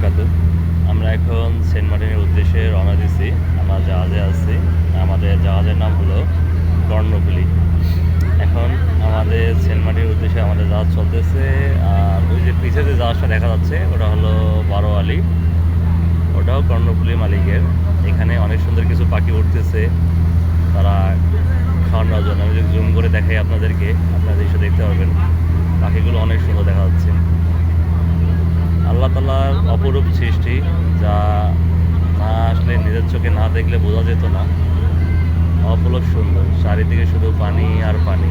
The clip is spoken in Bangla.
বারাকাতুহু। আমরা এখন সেন্ট মার্টিনের উদ্দেশ্যে রওনা দিছি। আমরা জাহাজে আছি। আমাদের জাহাজের নাম হলো কর্ণফুলী। এখন আমাদের সেন্ট মার্টিনের উদ্দেশ্যে আমাদের জাহাজ চলতেছে। আর ওই যে পিছে যে জাহাজটা দেখা যাচ্ছে ওটা হলো বারোয়ালি, ওটাও কর্ণফুলী মালিকের। এখানে অনেক সুন্দর কিছু পাখি উঠতেছে তারা খাওয়ানোর জন্য। আমি যদি জুম করে দেখাই আপনাদেরকে, আপনারা এসে দেখতে পারবেন পাখিগুলো অনেক সুন্দর দেখা যাচ্ছে। আল্লাহ তাআলার অপরূপ সৃষ্টি, যা না আসলে নিজের চোখে না দেখলে বোঝা যেত না। অপলক সুন্দর, চারিদিকে শুধু পানি আর পানি।